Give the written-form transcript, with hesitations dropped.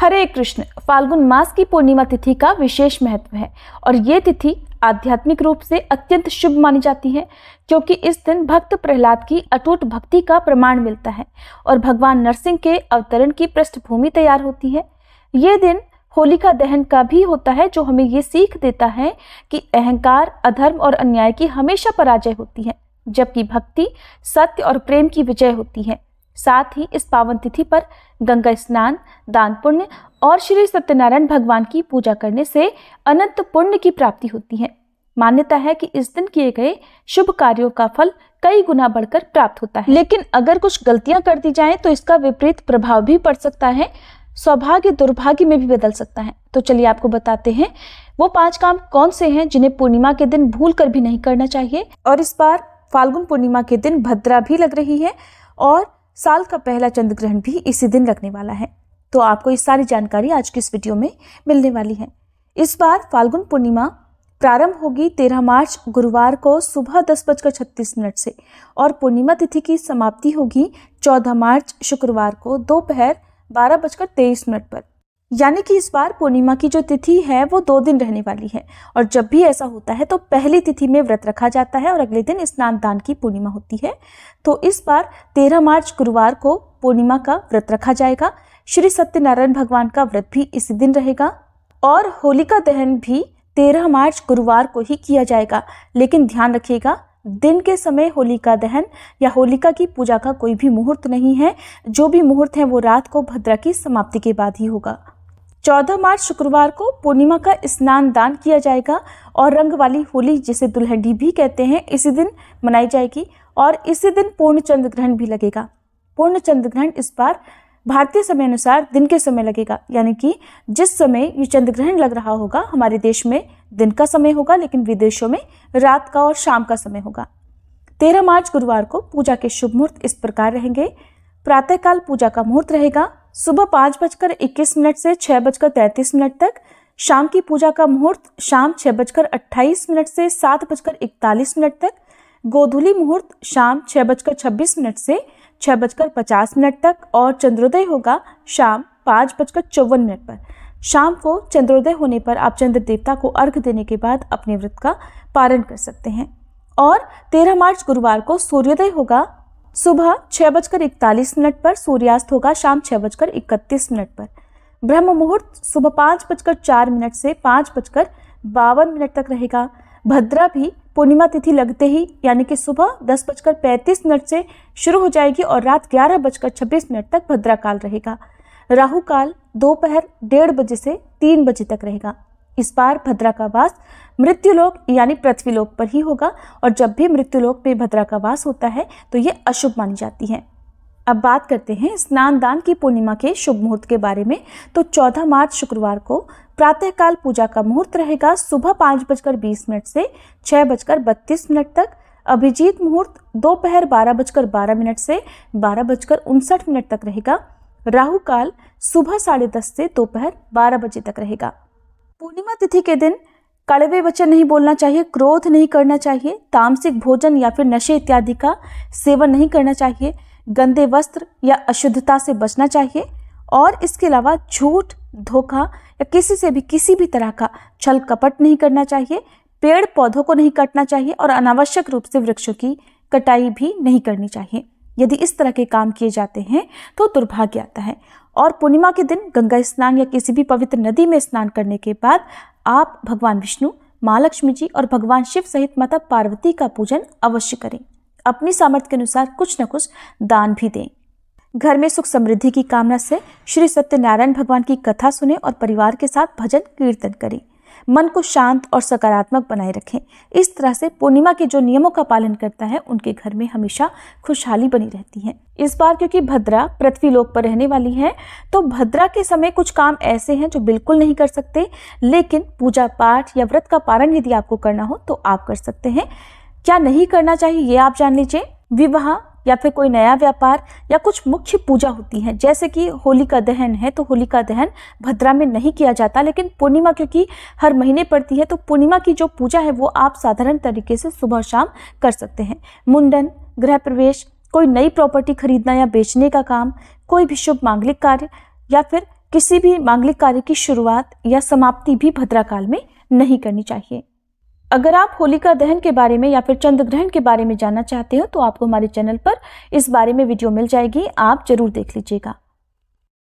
हरे कृष्ण। फाल्गुन मास की पूर्णिमा तिथि का विशेष महत्व है और ये तिथि आध्यात्मिक रूप से अत्यंत शुभ मानी जाती है, क्योंकि इस दिन भक्त प्रहलाद की अटूट भक्ति का प्रमाण मिलता है और भगवान नरसिंह के अवतरण की पृष्ठभूमि तैयार होती है। ये दिन होलिका दहन का भी होता है, जो हमें ये सीख देता है कि अहंकार, अधर्म और अन्याय की हमेशा पराजय होती है, जबकि भक्ति, सत्य और प्रेम की विजय होती है। साथ ही इस पावन तिथि पर गंगा स्नान, दान पुण्य और श्री सत्यनारायण भगवान की पूजा करने से अनंत पुण्य की प्राप्ति होती है। मान्यता है कि इस दिन किए गए शुभ कार्यों का फल कई गुना बढ़कर प्राप्त होता है, लेकिन अगर कुछ गलतियां कर दी जाएं तो इसका विपरीत प्रभाव भी पड़ सकता है, सौभाग्य दुर्भाग्य में भी बदल सकता है। तो चलिए आपको बताते हैं वो 5 काम कौन से हैं जिन्हें पूर्णिमा के दिन भूल कर भी नहीं करना चाहिए। और इस बार फाल्गुन पूर्णिमा के दिन भद्रा भी लग रही है और साल का पहला चंद्र ग्रहण भी इसी दिन लगने वाला है। तो आपको ये सारी जानकारी आज की इस वीडियो में मिलने वाली है। इस बार फाल्गुन पूर्णिमा प्रारंभ होगी 13 मार्च गुरुवार को सुबह 10:36 से और पूर्णिमा तिथि की समाप्ति होगी 14 मार्च शुक्रवार को दोपहर 12:23 पर। यानी कि इस बार पूर्णिमा की जो तिथि है वो 2 दिन रहने वाली है और जब भी ऐसा होता है तो पहली तिथि में व्रत रखा जाता है और अगले दिन स्नान दान की पूर्णिमा होती है। तो इस बार 13 मार्च गुरुवार को पूर्णिमा का व्रत रखा जाएगा। श्री सत्यनारायण भगवान का व्रत भी इसी दिन रहेगा और होलिका दहन भी 13 मार्च गुरुवार को ही किया जाएगा। लेकिन ध्यान रखिएगा, दिन के समय होलिका दहन या होलिका की पूजा का कोई भी मुहूर्त नहीं है। जो भी मुहूर्त है वो रात को भद्रा की समाप्ति के बाद ही होगा। 14 मार्च शुक्रवार को पूर्णिमा का स्नान दान किया जाएगा और रंग वाली होली, जिसे दुल्हड़ी भी कहते हैं, इसी दिन मनाई जाएगी और इसी दिन पूर्ण चंद्र ग्रहण भी लगेगा। पूर्ण चंद्र ग्रहण इस बार भारतीय समय अनुसार दिन के समय लगेगा, यानी कि जिस समय ये चंद्र ग्रहण लग रहा होगा हमारे देश में दिन का समय होगा, लेकिन विदेशों में रात का और शाम का समय होगा। 13 मार्च गुरुवार को पूजा के शुभ मुहूर्त इस प्रकार रहेंगे। प्रातःकाल पूजा का मुहूर्त रहेगा सुबह 5:21 से 6:33 तक। शाम की पूजा का मुहूर्त शाम 6:28 से 7:41 तक। गोधूली मुहूर्त शाम 6:26 से 6:50 तक और चंद्रोदय होगा शाम 5:54 पर। शाम को चंद्रोदय होने पर आप चंद्र देवता को अर्घ्य देने के बाद अपने व्रत का पारण कर सकते हैं। और 13 मार्च गुरुवार को सूर्योदय होगा सुबह 6:41 पर, सूर्यास्त होगा शाम 6:31 पर। ब्रह्म मुहूर्त सुबह 5:04 से 5:52 तक रहेगा। भद्रा भी पूर्णिमा तिथि लगते ही यानी कि सुबह 10:35 से शुरू हो जाएगी और रात 11:26 तक भद्रा काल रहेगा। राहु काल दोपहर 1:30 बजे से 3 बजे तक रहेगा। इस बार भद्रा का वास मृत्युलोक यानी पृथ्वीलोक पर ही होगा और जब भी मृत्युलोक में भद्रा का वास होता है तो ये अशुभ मानी जाती है। अब बात करते हैं स्नान दान की पूर्णिमा के शुभ मुहूर्त के बारे में। तो 14 मार्च शुक्रवार को प्रातःकाल पूजा का मुहूर्त रहेगा सुबह 5:20 से 6:32 तक। अभिजीत मुहूर्त दोपहर 12:12 से 12:59 तक रहेगा। राहु काल सुबह 10:30 से दोपहर 12 बजे तक रहेगा। पूर्णिमा तिथि के दिन कड़वे वचन नहीं बोलना चाहिए, क्रोध नहीं करना चाहिए, तामसिक भोजन या फिर नशे इत्यादि का सेवन नहीं करना चाहिए, गंदे वस्त्र या अशुद्धता से बचना चाहिए और इसके अलावा झूठ, धोखा या किसी से भी किसी भी तरह का छल कपट नहीं करना चाहिए। पेड़ पौधों को नहीं काटना चाहिए और अनावश्यक रूप से वृक्षों की कटाई भी नहीं करनी चाहिए। यदि इस तरह के काम किए जाते हैं तो दुर्भाग्य आता है। और पूर्णिमा के दिन गंगा स्नान या किसी भी पवित्र नदी में स्नान करने के बाद आप भगवान विष्णु, माँ लक्ष्मी जी और भगवान शिव सहित माता पार्वती का पूजन अवश्य करें। अपनी सामर्थ्य के अनुसार कुछ न कुछ दान भी दें। घर में सुख समृद्धि की कामना से श्री सत्यनारायण भगवान की कथा सुने और परिवार के साथ भजन कीर्तन करें। मन को शांत और सकारात्मक बनाए रखें। इस तरह से पूर्णिमा के जो नियमों का पालन करता है उनके घर में हमेशा खुशहाली बनी रहती है। इस बार क्योंकि भद्रा पृथ्वीलोक पर रहने वाली है तो भद्रा के समय कुछ काम ऐसे हैं जो बिल्कुल नहीं कर सकते, लेकिन पूजा पाठ या व्रत का पारण यदि आपको करना हो तो आप कर सकते हैं। क्या नहीं करना चाहिए ये आप जान लीजिए। विवाह या फिर कोई नया व्यापार या कुछ मुख्य पूजा होती है, जैसे कि होलिका दहन है तो होलिका दहन भद्रा में नहीं किया जाता, लेकिन पूर्णिमा क्योंकि हर महीने पड़ती है तो पूर्णिमा की जो पूजा है वो आप साधारण तरीके से सुबह शाम कर सकते हैं। मुंडन, गृह प्रवेश, कोई नई प्रॉपर्टी खरीदना या बेचने का काम, कोई भी शुभ मांगलिक कार्य या फिर किसी भी मांगलिक कार्य की शुरुआत या समाप्ति भी भद्राकाल में नहीं करनी चाहिए। अगर आप होलिका दहन के बारे में या फिर चंद्र ग्रहण के बारे में जानना चाहते हो तो आपको हमारे चैनल पर इस बारे में वीडियो मिल जाएगी, आप जरूर देख लीजिएगा।